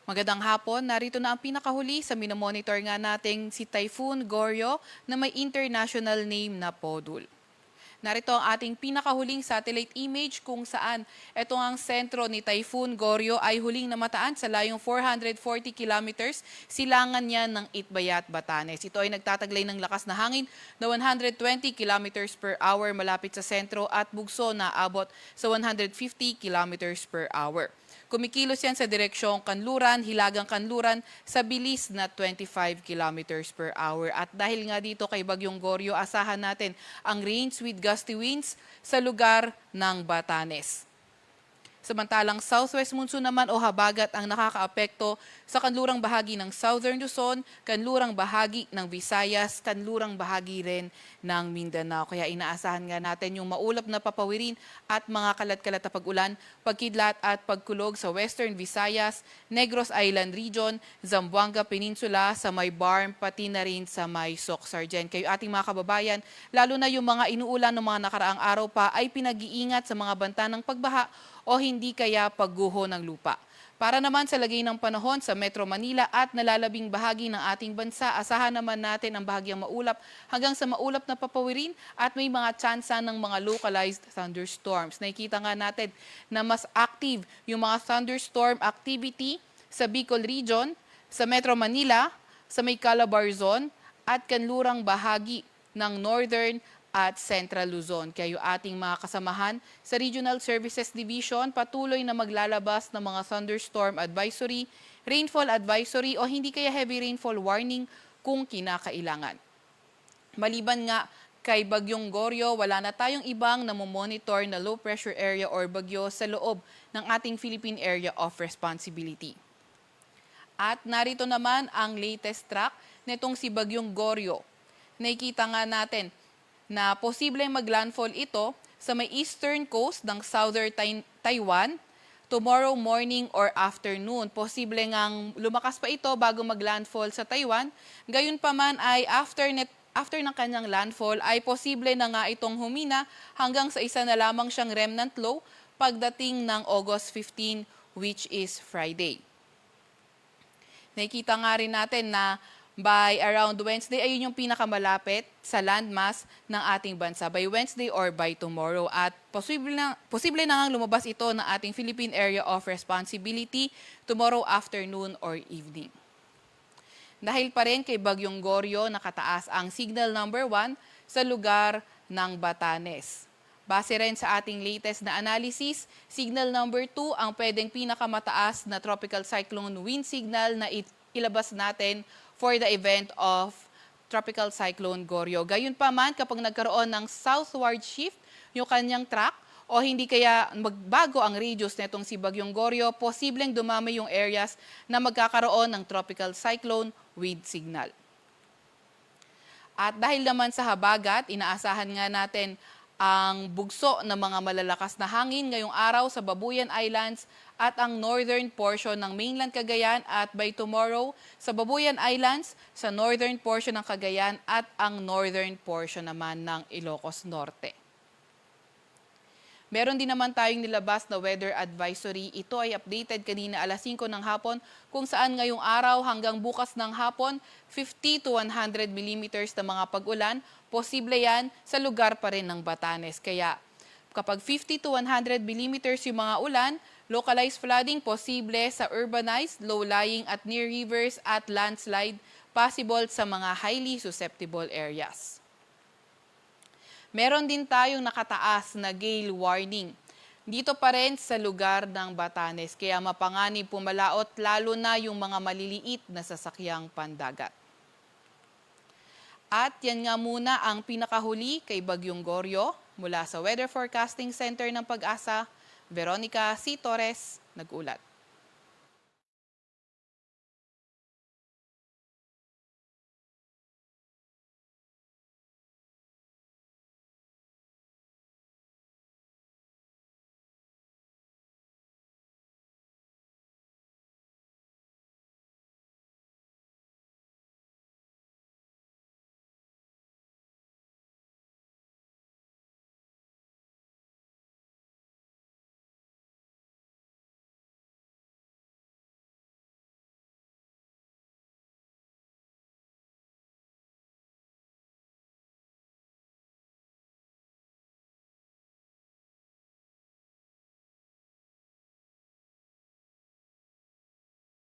Magandang hapon, narito na ang pinakahuli sa minomonitor nga nating si Typhoon Goryo na may international name na Podul. Narito ang ating pinakahuling satellite image kung saan ito ang sentro ni Typhoon Goryo ay huling namataan sa layong 440 kilometers silangan niya ng Itbayat, Batanes. Ito ay nagtataglay ng lakas na hangin na 120 kilometers per hour malapit sa sentro at bugso na abot sa 150 kilometers per hour. Kumikilos yan sa direksyong Kanluran, Hilagang Kanluran sa bilis na 25 kilometers per hour. At dahil nga dito kay Bagyong Goryo, asahan natin ang rains with gusty winds sa lugar ng Batanes. Samantalang southwest monsoon naman o habagat ang nakakaapekto sa kanlurang bahagi ng Southern Luzon, kanlurang bahagi ng Visayas, kanlurang bahagi rin ng Mindanao. Kaya inaasahan nga natin yung maulap na papawirin at mga kalat-kalat na pag-ulan, pagkidlat at pagkulog sa Western Visayas, Negros Island Region, Zamboanga Peninsula, sa may Barm, pati na rin sa may Soc-Sargen. Kayo ating mga kababayan, lalo na yung mga inuulan ng mga nakaraang araw pa ay pinag-iingat sa mga banta ng pagbaha o hindi kaya pagguho ng lupa. Para naman sa lagay ng panahon sa Metro Manila at nalalabing bahagi ng ating bansa, asahan naman natin ang bahagyang maulap hanggang sa maulap na papawirin at may mga tsansa ng mga localized thunderstorms. Nakikita nga natin na mas active yung mga thunderstorm activity sa Bicol Region, sa Metro Manila, sa may Calabarzon at kanlurang bahagi ng Northern at Central Luzon. Kaya yung ating mga kasamahan sa Regional Services Division patuloy na maglalabas ng mga thunderstorm advisory, rainfall advisory o hindi kaya heavy rainfall warning kung kinakailangan. Maliban nga kay Bagyong Goryo, wala na tayong ibang namomonitor na low pressure area or bagyo sa loob ng ating Philippine Area of Responsibility. At narito naman ang latest track nitong si Bagyong Goryo. Nakikita nga natin na posibleng maglandfall ito sa may eastern coast ng southern Taiwan tomorrow morning or afternoon. Posible ngang lumakas pa ito bago maglandfall sa Taiwan. Gayunpaman ay after ng kanyang landfall ay posible na nga itong humina hanggang sa isa na lamang siyang remnant low pagdating ng August 15, which is Friday. Nakikita nga rin natin na by around Wednesday, ayun yung pinakamalapit sa landmass ng ating bansa. By Wednesday or by tomorrow. At posible na nga lumabas ito ng ating Philippine Area of Responsibility tomorrow afternoon or evening. Dahil pa rin kay Bagyong Goryo, nakataas ang signal number 1 sa lugar ng Batanes. Base rin sa ating latest na analysis, signal number 2 ang pwedeng pinakamataas na tropical cyclone wind signal na ilabas natin for the event of Tropical Cyclone Goryo. Gayunpaman, kapag nagkaroon ng southward shift yung kanyang track o hindi kaya magbago ang radius nitong si Bagyong Goryo, posibleng dumami yung areas na magkakaroon ng tropical cyclone with signal. At dahil naman sa habagat, inaasahan nga natin ang bugso ng mga malalakas na hangin ngayong araw sa Babuyan Islands at ang northern portion ng mainland Cagayan at by tomorrow sa Babuyan Islands, sa northern portion ng Cagayan at ang northern portion naman ng Ilocos Norte. Meron din naman tayong nilabas na weather advisory. Ito ay updated kanina alas 5 ng hapon kung saan ngayong araw hanggang bukas ng hapon 50 to 100 millimeters na mga pag-ulan. Posible yan sa lugar pa rin ng Batanes. Kaya kapag 50 to 100 millimeters yung mga ulan, localized flooding posible sa urbanized, low-lying at near rivers at landslide possible sa mga highly susceptible areas. Meron din tayong nakataas na gale warning. Dito pa rin sa lugar ng Batanes, kaya mapanganib pumalaot lalo na yung mga maliliit na sasakyang pandagat. At yan nga muna ang pinakahuli kay Bagyong Goryo mula sa Weather Forecasting Center ng Pag-asa, Veronica C. Torres, nag-ulat.